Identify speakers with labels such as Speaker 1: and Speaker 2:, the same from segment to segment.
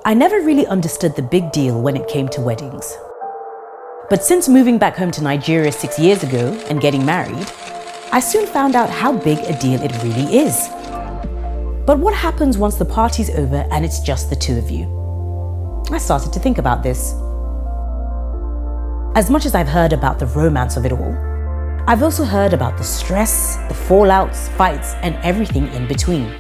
Speaker 1: I never really understood the big deal when it came to weddings. But since moving back home to Nigeria 6 years ago and getting married, I soon found out how big a deal it really is. But what happens once the party's over and it's just the two of you? I started to think about this. As much as I've heard about the romance of it all, I've also heard about the stress, the fallouts, fights, and everything in between.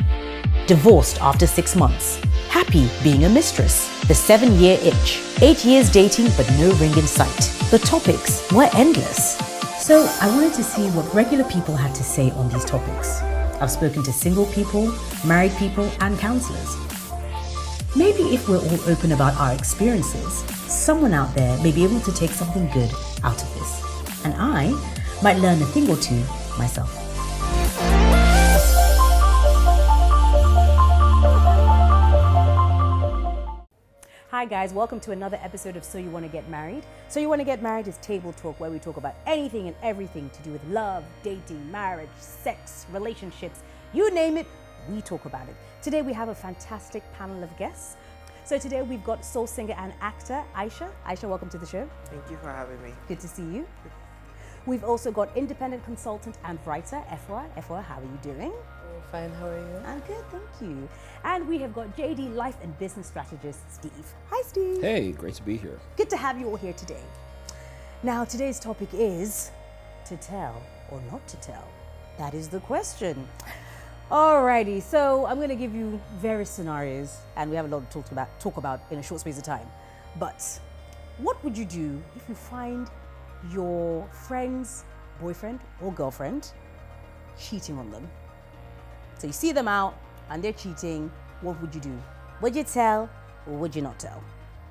Speaker 1: Divorced after 6 months, happy being a mistress, the 7-year itch, 8 years dating but no ring in sight. The topics were endless. So I wanted to see what regular people had to say on these topics. I've spoken to single people, married people, and counselors. Maybe if we're all open about our experiences, someone out there may be able to take something good out of this. And I might learn a thing or two myself. Hi guys, welcome to another episode of So You Want to Get Married. So You Want to Get Married is table talk where we talk about anything and everything to do with love, dating, marriage, sex, relationships, you name it, we talk about it. Today we have a fantastic panel of guests. So today we've got soul singer and actor Aisha. Aisha, welcome to the show.
Speaker 2: Thank you for having me.
Speaker 1: Good to see you. We've also got independent consultant and writer Efua. Efua, how are you doing?
Speaker 2: Oh, fine, how are you?
Speaker 1: I'm good, thank you. And we have got JD life and business strategist Steve. Hi Steve.
Speaker 3: Hey, great to be here.
Speaker 1: Good to have you all here today. Now today's topic is to tell or not to tell. That is the question. Alrighty, so I'm going to give you various scenarios and we have a lot to talk about in a short space of time. But what would you do if you find your friend's boyfriend or girlfriend cheating on them? So you see them out and they're cheating, what would you do? Would you tell or would you not tell?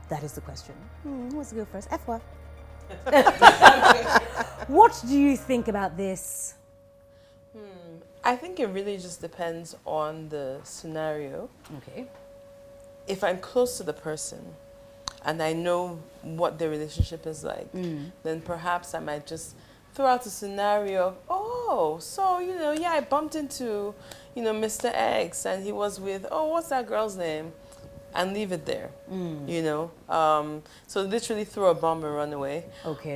Speaker 1: That is the question. Who wants to go first? Efua. What do you think about this?
Speaker 2: I think it really just depends on the scenario.
Speaker 1: Okay.
Speaker 2: If I'm close to the person and I know what their relationship is like, then perhaps I might just throw out a scenario of, oh, so, yeah, I bumped into, Mr. X and he was with, what's that girl's name? And leave it there, So literally throw a bomb and run away.
Speaker 1: Okay.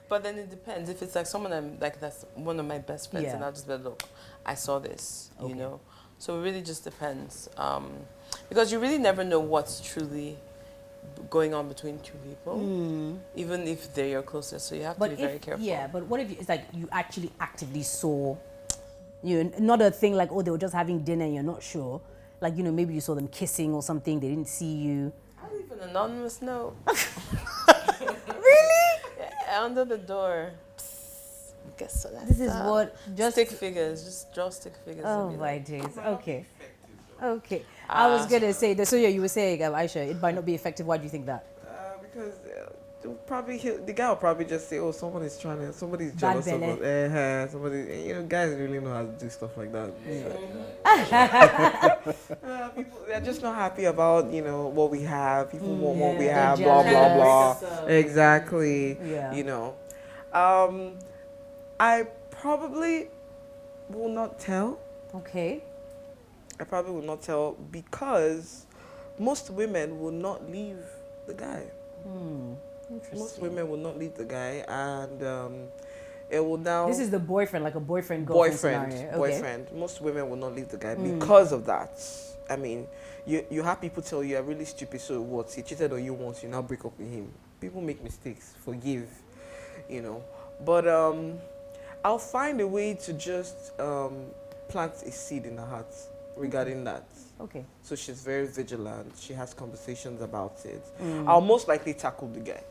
Speaker 2: But then it depends. If it's like someone I'm like, that's one of my best friends, and I'll just be like, look, I saw this, So it really just depends. Because you really never know what's truly going on between two people, even if they're your closest. So you have to be very careful.
Speaker 1: Yeah, but what if it's like you actually actively saw, not a thing like, they were just having dinner and you're not sure. Like, maybe you saw them kissing or something, they didn't see you.
Speaker 2: I'll leave an anonymous note.
Speaker 1: Really?
Speaker 2: Yeah, under the door. Psst, guess so that's
Speaker 1: this is what just
Speaker 2: stick figures. Just draw stick figures.
Speaker 1: Oh my days. Okay. I was gonna say that. So yeah, you were saying, Aisha, it might not be effective. Why do you think that?
Speaker 4: Because the guy will probably just say, somebody's jealous of us. Somebody, guys really know how to do stuff like that. Yeah. People, they're just not happy about, what we have. People want what we have, blah, blah, blah. Exactly.
Speaker 1: Yeah.
Speaker 4: I probably will not tell.
Speaker 1: Okay.
Speaker 4: I probably will not tell because most women will not leave the guy. Most women will not leave the guy, and it will now.
Speaker 1: This is the boyfriend, like a boyfriend-girlfriend scenario. Okay.
Speaker 4: Boyfriend. Most women will not leave the guy because of that. I mean, you have people tell you you're really stupid. So what? He cheated on you once, you now break up with him. People make mistakes. Forgive, But I'll find a way to just plant a seed in her heart regarding that.
Speaker 1: Okay.
Speaker 4: So she's very vigilant. She has conversations about it. I'll most likely tackle the guy.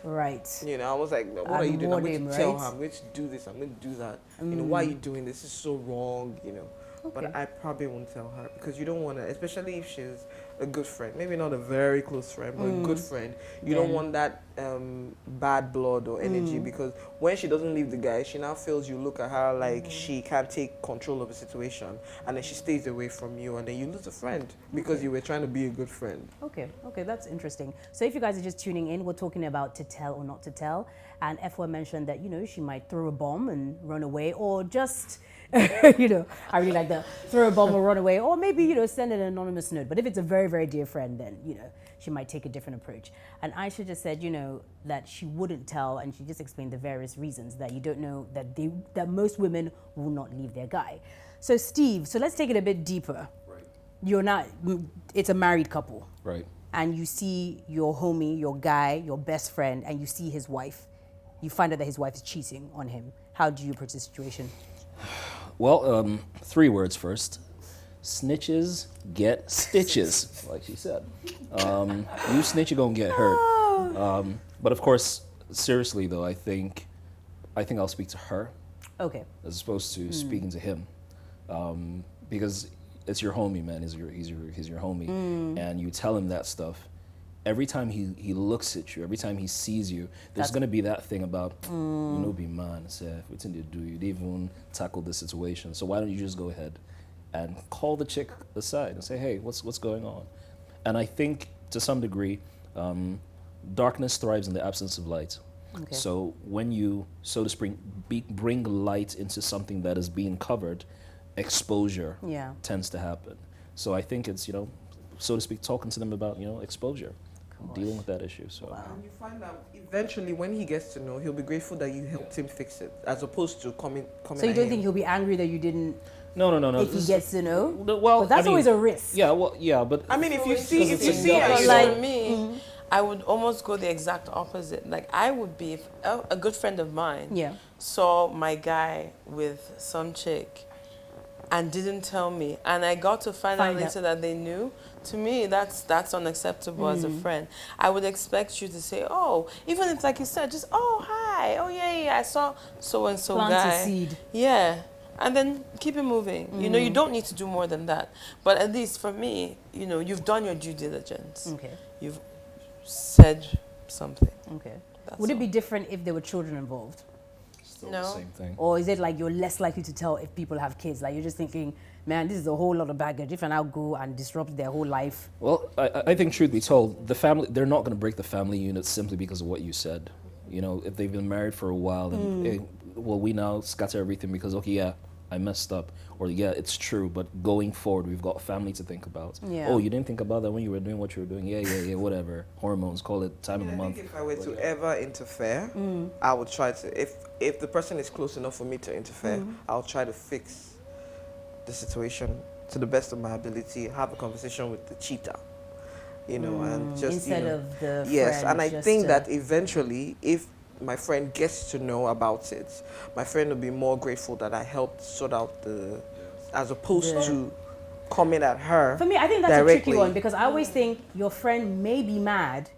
Speaker 1: Right.
Speaker 4: I was like, what are you doing? I'm going to tell her, I'm going to do this, I'm going to do that. Why are you doing this? This is so wrong,
Speaker 1: Okay.
Speaker 4: But I probably won't tell her because you don't want to, especially if she's a good friend, maybe not a very close friend, but a good friend. You don't want that bad blood or energy, because when she doesn't leave the guy, she now feels you look at her like she can't take control of the situation, and then she stays away from you, and then you lose a friend because you were trying to be a good friend.
Speaker 1: Okay, that's interesting. So if you guys are just tuning in, we're talking about to tell or not to tell. And Efua mentioned that, she might throw a bomb and run away, or just, I really like that, throw a bomb or run away, or maybe, send an anonymous note. But if it's a very, very dear friend, then, she might take a different approach. And Aisha just said, that she wouldn't tell, and she just explained the various reasons that you don't know that most women will not leave their guy. So Steve, let's take it a bit deeper.
Speaker 3: Right.
Speaker 1: It's a married couple.
Speaker 3: Right.
Speaker 1: And you see your homie, your guy, your best friend, and you see his wife. You find out that his wife is cheating on him. How do you approach the situation?
Speaker 3: Well, 3 words first. Snitches get stitches, like she said. You snitch, you're gonna get hurt. But of course, seriously though, I think I'll speak to her.
Speaker 1: Okay.
Speaker 3: As opposed to speaking to him, because it's your homie, man. He's your homie, and you tell him that stuff. Every time he looks at you, every time he sees you, there's gonna be that thing about be man, Seth, what did you do? You didn't even tackle the situation. So why don't you just go ahead and call the chick aside and say, hey, what's going on? And I think to some degree, darkness thrives in the absence of light.
Speaker 1: Okay.
Speaker 3: So when you, so to speak, bring light into something that is being covered, exposure tends to happen. So I think it's, so to speak, talking to them about, exposure, dealing with that issue. So.
Speaker 4: Wow. And you find out eventually when he gets to know, he'll be grateful that you helped him fix it, as opposed to coming.
Speaker 1: So you don't think he'll be angry that you didn't?
Speaker 3: No.
Speaker 1: If he gets to know,
Speaker 3: well,
Speaker 1: but that's always a risk.
Speaker 3: Yeah, but
Speaker 4: I mean, if you see,
Speaker 2: But
Speaker 4: you
Speaker 2: like me, I would almost go the exact opposite. Like I would be, if a good friend of mine saw my guy with some chick and didn't tell me, and I got to find out later that they knew. To me, that's unacceptable as a friend. I would expect you to say, oh, even if, like you said, just, oh, hi, oh, yeah, I saw so-and-so guy.
Speaker 1: Plant a seed.
Speaker 2: Yeah, and then keep it moving. You don't need to do more than that. But at least for me, you've done your due diligence.
Speaker 1: Okay.
Speaker 2: You've said something.
Speaker 1: Okay.
Speaker 2: That's
Speaker 1: Would it
Speaker 2: all.
Speaker 1: be different if there were children involved?
Speaker 3: still
Speaker 2: No.
Speaker 3: the same thing.
Speaker 1: Or is it like you're less likely to tell if people have kids? Like you're just thinking, man, this is a whole lot of baggage. If I now go and disrupt their whole life.
Speaker 3: Well, I think truth be told, the family, they're not going to break the family unit simply because of what you said. You know, if they've been married for a while, then, well, we now scatter everything because, okay, yeah, I messed up. Or, yeah, it's true, but going forward, we've got family to think about.
Speaker 1: Yeah.
Speaker 3: Oh, you didn't think about that when you were doing what you were doing? Yeah, whatever. Hormones, call it time of the
Speaker 4: I
Speaker 3: month.
Speaker 4: think if I were to ever interfere, I would try to, if the person is close enough for me to interfere, I'll try to fix the situation to the best of my ability, have a conversation with the cheater, you know, and just,
Speaker 1: instead
Speaker 4: you know,
Speaker 1: of the
Speaker 4: yes,
Speaker 1: friend,
Speaker 4: and I
Speaker 1: just
Speaker 4: think that eventually, if my friend gets to know about it, my friend will be more grateful that I helped sort out the, as opposed to coming at her.
Speaker 1: For me, I think that's
Speaker 4: directly.
Speaker 1: a tricky one because I always think your friend may be mad.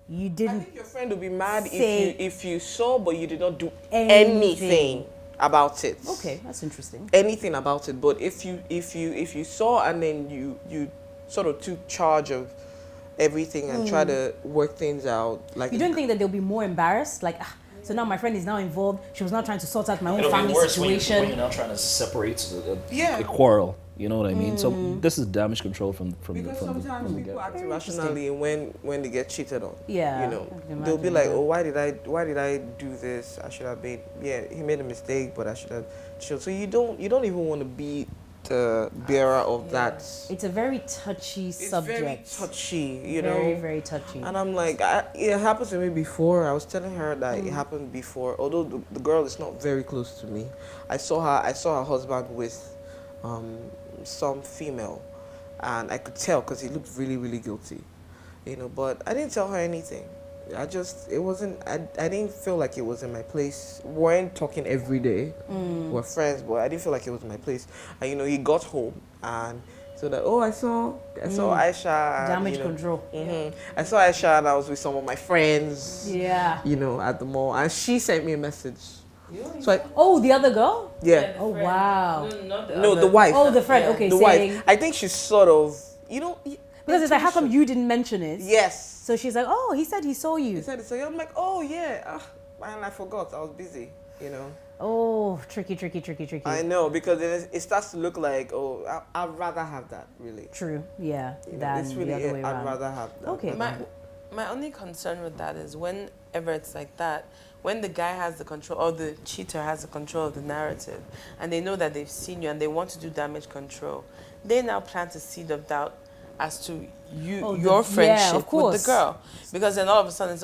Speaker 1: You
Speaker 4: I
Speaker 1: didn't
Speaker 4: think your friend will be mad
Speaker 1: say
Speaker 4: if you saw, but you did not do
Speaker 1: anything.
Speaker 4: anything about it.
Speaker 1: Okay, that's interesting.
Speaker 4: Anything about it, but if you saw and then you sort of took charge of everything and try to work things out, like
Speaker 1: You don't think that they'll be more embarrassed? Like, so now my friend is now involved. She was now trying to sort out my own family situation.
Speaker 3: when you're now trying to separate
Speaker 4: Yeah.
Speaker 3: a quarrel. You know what I mean? So this is damage control from
Speaker 4: because
Speaker 3: the
Speaker 4: sometimes
Speaker 3: get.
Speaker 4: people act irrationally when they get cheated on.
Speaker 1: Yeah,
Speaker 4: you know,
Speaker 1: I can
Speaker 4: they'll be
Speaker 1: imagine
Speaker 4: like,
Speaker 1: that.
Speaker 4: oh, why did I do this? I should have made, he made a mistake, but I should have chilled. So you don't even want to be the bearer of that.
Speaker 1: It's a very touchy subject.
Speaker 4: It's very touchy, you
Speaker 1: very,
Speaker 4: know.
Speaker 1: very touchy.
Speaker 4: And I'm like, it happened to me before. I was telling her that it happened before. Although the girl is not very close to me, I saw her husband with some female, and I could tell because he looked really, really guilty, you know. But I didn't tell her anything. I didn't feel like it was in my place. We weren't talking every day. We're friends, but I didn't feel like it was in my place. And you know, he got home and so that, I saw Aisha.
Speaker 1: Damage
Speaker 4: and,
Speaker 1: control.
Speaker 4: I saw Aisha and I was with some of my friends.
Speaker 1: Yeah.
Speaker 4: You know, at the mall, and she sent me a message. So
Speaker 1: The other girl?
Speaker 4: yeah.
Speaker 1: Oh, wow.
Speaker 2: No, not the
Speaker 4: No,
Speaker 2: other.
Speaker 4: the wife.
Speaker 1: Oh, the friend. Okay,
Speaker 4: The
Speaker 1: saying.
Speaker 4: wife. I think she's sort of, you know.
Speaker 1: But Because it's like, how come you didn't mention it?
Speaker 4: Yes.
Speaker 1: So she's like, oh, he said he saw you.
Speaker 4: He said it. So I'm like, oh yeah, and I forgot. I was busy.
Speaker 1: Oh, tricky.
Speaker 4: I know, because then it starts to look like, oh, I'd rather have that, really.
Speaker 1: True, yeah.
Speaker 4: It's
Speaker 1: Than
Speaker 4: really
Speaker 1: the other way
Speaker 4: I'd
Speaker 1: around.
Speaker 4: rather have that.
Speaker 1: Okay.
Speaker 2: My only concern with that is whenever it's like that, when the guy has the control or the cheater has the control of the narrative, and they know that they've seen you and they want to do damage control, they now plant a seed of doubt as to your friendship with the girl, because then all of a sudden it's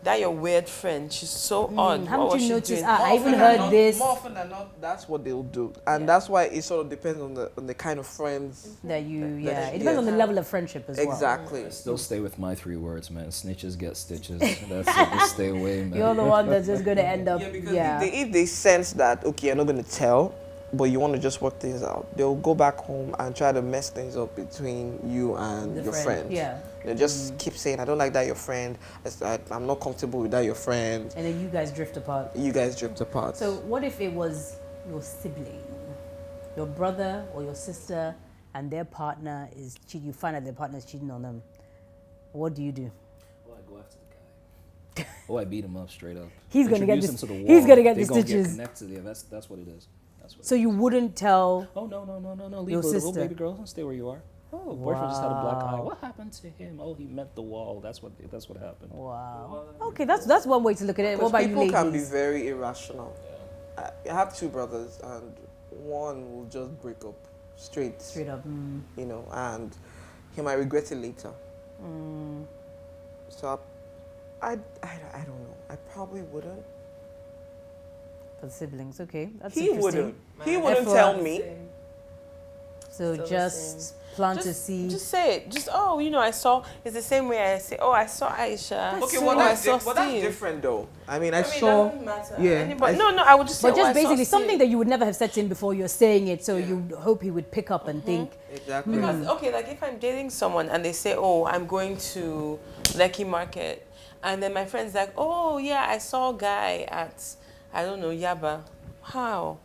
Speaker 2: that your weird friend. She's so odd.
Speaker 1: Haven't you noticed?
Speaker 2: Doing?
Speaker 1: I even heard this.
Speaker 4: More often than not, that's what they'll do, and that's why it sort of depends on the kind of friends
Speaker 1: That you,
Speaker 4: that
Speaker 1: it depends on the level of friendship as well.
Speaker 4: exactly.
Speaker 3: Still stay with my 3 words, man. Snitches get stitches. That's it. Just stay away, man.
Speaker 1: You're the one that's just going to end up,
Speaker 4: Because if they sense that, okay, you're not going to tell, but you want to just work things out, they'll go back home and try to mess things up between you and your friend.
Speaker 1: Yeah.
Speaker 4: They just keep saying, I don't like that, your friend. I'm not comfortable with that, your friend.
Speaker 1: And then you guys drift apart.
Speaker 4: You guys drift apart.
Speaker 1: So what if it was your sibling, your brother or your sister, and their partner is cheating? You find out their partner is cheating on them. What do you do?
Speaker 3: Well, I go after the guy. Oh, I beat him up straight up.
Speaker 1: He's gonna get
Speaker 3: Introduce
Speaker 1: the-
Speaker 3: him to the
Speaker 1: he's
Speaker 3: wall.
Speaker 1: gonna get
Speaker 3: They
Speaker 1: the
Speaker 3: gonna
Speaker 1: stitches.
Speaker 3: Get connected. Yeah, that's what it is. That's what
Speaker 1: So you wouldn't tell?
Speaker 3: Oh no! Leave
Speaker 1: Your
Speaker 3: the little
Speaker 1: sister.
Speaker 3: baby girl. Stay where you are. Oh, boyfriend just had a black eye. What happened to him? Oh, he met the wall. That's what happened.
Speaker 1: Wow. Okay, that's one way to look at it. What about you,
Speaker 4: people
Speaker 1: ladies?
Speaker 4: can be very irrational. I have 2 brothers, and one will just break up straight.
Speaker 1: Straight up.
Speaker 4: And he might regret it later. So I don't know. I probably wouldn't.
Speaker 1: For the siblings, okay. That's
Speaker 4: He
Speaker 1: interesting.
Speaker 4: wouldn't. He wouldn't
Speaker 1: Efua.
Speaker 4: tell me.
Speaker 1: So
Speaker 2: Still the
Speaker 1: just plant a seed.
Speaker 2: Just say it. Just I saw. It's the same way I say, I saw Aisha.
Speaker 4: Okay,
Speaker 2: Oh, I saw
Speaker 4: that's
Speaker 2: Steve.
Speaker 4: different though. I mean, I
Speaker 2: It
Speaker 4: saw.
Speaker 2: doesn't matter.
Speaker 4: Yeah,
Speaker 2: Anybody, no, I would just say.
Speaker 1: But just
Speaker 2: I saw
Speaker 1: basically
Speaker 2: Steve.
Speaker 1: something that you would never have said to him before, you're saying it, so you hope he would pick up and think.
Speaker 4: Exactly.
Speaker 2: Because, okay, like if I'm dating someone and they say, I'm going to Lekki Market, and then my friend's like, yeah, I saw a guy at, I don't know, Yaba. How?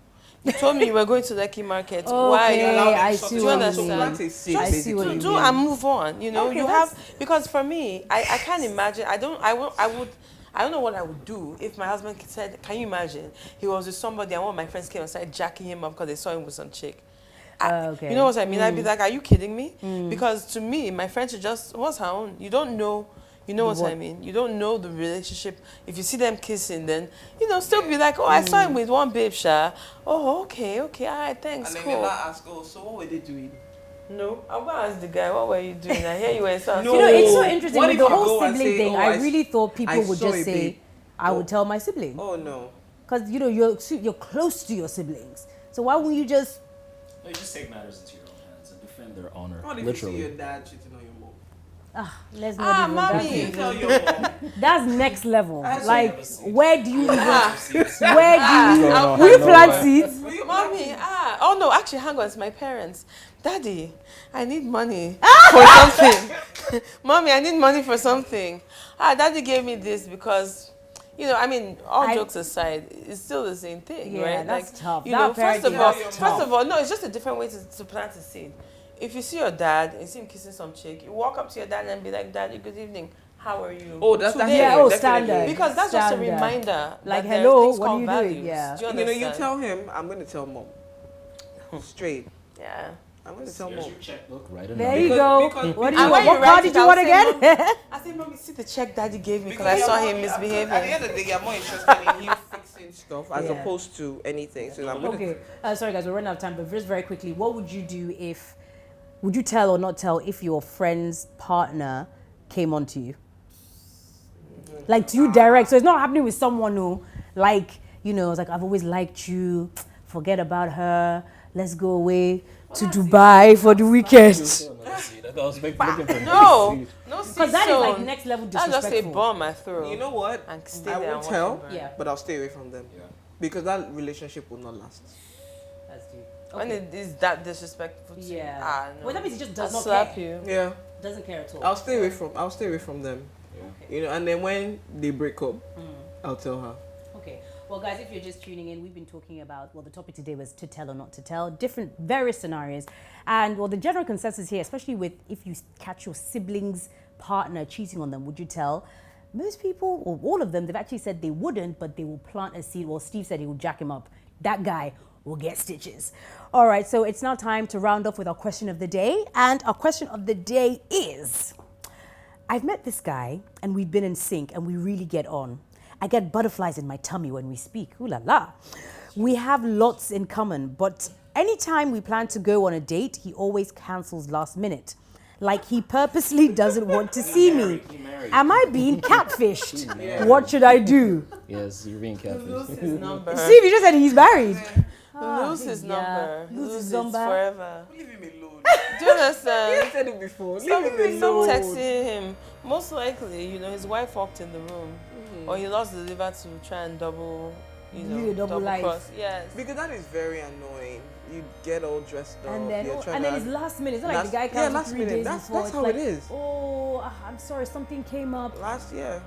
Speaker 2: You told me you were going to Lekki Market. Why?
Speaker 1: Okay, I see
Speaker 2: Do you
Speaker 1: what you
Speaker 2: understand?
Speaker 1: mean. I see what you
Speaker 2: Do
Speaker 1: mean.
Speaker 2: and move on. You know,
Speaker 1: Okay,
Speaker 2: you
Speaker 1: that's-
Speaker 2: have, because for me, I can't imagine. I don't know what I would do if my husband said, can you imagine? He was with somebody and one of my friends came and started jacking him up because they saw him with some chick.
Speaker 1: Okay.
Speaker 2: You know what I mean? I'd be like, are you kidding me? Because to me, my friend should just, what's her own? You don't know. You know what I mean? You don't know the relationship. If you see them kissing, then, still be like, I saw him with one babe, Sha. Oh, okay, all right, thanks,
Speaker 4: And then
Speaker 2: cool.
Speaker 4: they'll ask, so what were they doing?
Speaker 2: No, I'm going to ask the guy, what were you doing? I hear you were so
Speaker 4: No.
Speaker 1: It's so interesting
Speaker 4: What
Speaker 1: with
Speaker 4: if
Speaker 1: the
Speaker 4: you
Speaker 1: whole
Speaker 4: go and
Speaker 1: sibling
Speaker 4: say,
Speaker 1: thing. I really thought people
Speaker 4: I
Speaker 1: would
Speaker 4: saw
Speaker 1: just
Speaker 4: a
Speaker 1: say,
Speaker 4: babe.
Speaker 1: I would tell my sibling.
Speaker 4: Oh no.
Speaker 1: Because, you're close to your siblings. So why wouldn't you just...
Speaker 3: No, you just take matters into your own hands and defend their honor.
Speaker 4: What if
Speaker 3: Literally.
Speaker 4: you see your dad cheating on your mom?
Speaker 1: Let's not even...
Speaker 2: mommy.
Speaker 4: You tell your mom.
Speaker 1: That's next level.
Speaker 4: That's
Speaker 1: Like,
Speaker 3: never seen.
Speaker 1: where do you even...
Speaker 3: Where
Speaker 1: Where do you...
Speaker 3: no,
Speaker 1: Will you
Speaker 3: no,
Speaker 1: plant
Speaker 3: no.
Speaker 1: seeds?
Speaker 2: Mommy, oh no, actually, hang on, it's my parents. Daddy, I need money for something. Mommy, I need money for something. Daddy gave me this because, all jokes aside, it's still the same thing,
Speaker 1: Yeah,
Speaker 2: right?
Speaker 1: that's tough.
Speaker 2: You
Speaker 1: That
Speaker 2: know, first of
Speaker 1: parenting
Speaker 2: all,
Speaker 1: is tough.
Speaker 2: no, it's just a different way to plant a seed. If you see your dad and you see him kissing some chick, you walk up to your dad and be like, Daddy, good evening. How are you?
Speaker 4: Oh, that's
Speaker 2: Today.
Speaker 1: Yeah,
Speaker 4: definitely.
Speaker 1: standard.
Speaker 2: Because that's just a
Speaker 1: Standard.
Speaker 2: reminder.
Speaker 1: Like,
Speaker 2: that there are
Speaker 1: hello,
Speaker 2: things
Speaker 1: what are
Speaker 2: called
Speaker 1: you doing?
Speaker 2: values.
Speaker 1: Yeah.
Speaker 2: Do you
Speaker 4: You know, you
Speaker 2: understand?
Speaker 4: tell him, I'm going to tell mom. Straight.
Speaker 2: Yeah.
Speaker 4: I'm going to tell
Speaker 3: Here's
Speaker 4: mom.
Speaker 3: your checkbook, right? A
Speaker 1: There
Speaker 3: number.
Speaker 1: you go.
Speaker 4: because-
Speaker 1: What do you
Speaker 2: And
Speaker 1: want?
Speaker 2: when
Speaker 1: What
Speaker 2: you
Speaker 1: car
Speaker 2: write
Speaker 1: did
Speaker 2: it,
Speaker 1: you
Speaker 2: I'll
Speaker 1: want
Speaker 2: say,
Speaker 1: again?
Speaker 2: I say, Mommy, see the check Daddy gave me because I saw him misbehaving.
Speaker 4: At the end of the day, you're more interested in him fixing stuff as
Speaker 1: Yeah.
Speaker 4: opposed to anything. So I'm going to...
Speaker 1: Okay. Sorry, guys, we're running out of time, but just very quickly, what would you do if... Would you tell or not tell if your friend's partner came on to you? Like, to you direct. So it's not happening with someone who, like, it's like, I've always liked you. Forget about her. Let's go away to Dubai for the weekend.
Speaker 2: No,
Speaker 1: Because that is like next level
Speaker 2: That's just a
Speaker 1: disrespectful.
Speaker 2: bomb I throw.
Speaker 4: You know what?
Speaker 2: And stay
Speaker 4: I
Speaker 2: there
Speaker 4: won't
Speaker 2: and
Speaker 4: tell,
Speaker 2: watch it burn.
Speaker 1: Yeah.
Speaker 4: but I'll stay away from them.
Speaker 3: Yeah.
Speaker 4: Because that relationship will not last.
Speaker 1: That's deep.
Speaker 2: When it is that disrespectful to you,
Speaker 1: Yeah.
Speaker 2: no.
Speaker 1: Well, that means he just does
Speaker 2: I'll
Speaker 1: not
Speaker 2: slap
Speaker 1: care.
Speaker 2: you.
Speaker 4: Yeah.
Speaker 1: Doesn't care at all.
Speaker 4: I'll stay away from them.
Speaker 1: Okay.
Speaker 4: And then when they break up, I'll tell her.
Speaker 1: Okay. Well, guys, if you're just tuning in, we've been talking about, well, the topic today was to tell or not to tell, different, various scenarios. And, well, the general consensus here, especially with if you catch your sibling's partner cheating on them, would you tell? Most people, or all of them, they've actually said they wouldn't, but they will plant a seed. Well, Steve said he will jack him up. That guy will get stitches. All right, so it's now time to round off with our question of the day. And our question of the day is, I've met this guy and we've been in sync and we really get on. I get butterflies in my tummy when we speak. Ooh la la. We have lots in common, but anytime we plan to go on a date, he always cancels last minute. Like he purposely doesn't want to see me. Am I being catfished? What should I do?
Speaker 3: Yes, you're being
Speaker 2: Lose
Speaker 3: catfished.
Speaker 2: his number.
Speaker 1: Steve, you just said he's married.
Speaker 2: Lose his number.
Speaker 1: Lose his
Speaker 2: it
Speaker 1: number.
Speaker 2: forever.
Speaker 4: Leave him alone.
Speaker 2: Do you understand?
Speaker 4: You said it before.
Speaker 2: Stop,
Speaker 4: Leave him
Speaker 2: stop
Speaker 4: alone.
Speaker 2: texting him. Most likely, his wife walked in the room, or he lost the liver to try and double,
Speaker 1: Live a double life.
Speaker 2: cross. Yes.
Speaker 4: Because that is very annoying. You get all dressed up.
Speaker 1: And then,
Speaker 4: you're trying
Speaker 1: and then
Speaker 4: to-
Speaker 1: it's last minute. It's not like the guy
Speaker 4: yeah,
Speaker 1: comes
Speaker 4: last
Speaker 1: 3
Speaker 4: minute.
Speaker 1: days
Speaker 4: That's
Speaker 1: before. It's
Speaker 4: how
Speaker 1: like,
Speaker 4: it is.
Speaker 1: Oh, I'm sorry, something came up.
Speaker 4: Last year.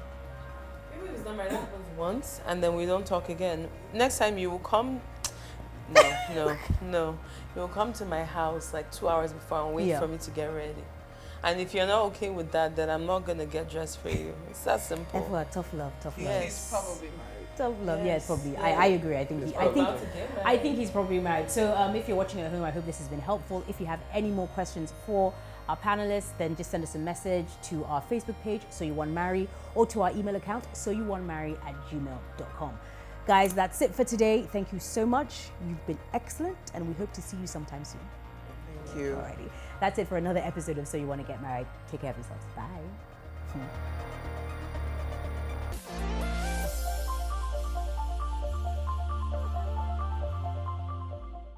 Speaker 2: Maybe it's not right. That happens once, and then we don't talk again. Next time you will come. No. You will come to my house like 2 hours before and wait for me to get ready. And if you're not okay with that, then I'm not gonna get dressed for you. It's that simple.
Speaker 1: Efua, tough love.
Speaker 2: Yes.
Speaker 4: He's probably married.
Speaker 1: Tough love, yes,
Speaker 2: Yes,
Speaker 1: probably.
Speaker 2: yes.
Speaker 1: I agree. I think
Speaker 2: About to get
Speaker 1: I think he's probably married. So if you're watching at home, I hope this has been helpful. If you have any more questions for our panelists, then just send us a message to our Facebook page, So You Want Marry, or to our email account, soyouwantmarry@gmail.com. Guys, that's it for today. Thank you so much. You've been excellent, and we hope to see you sometime soon.
Speaker 4: Thank you.
Speaker 1: Alrighty. That's it for another episode of So You Want to Get Married. Take care of yourselves. Bye.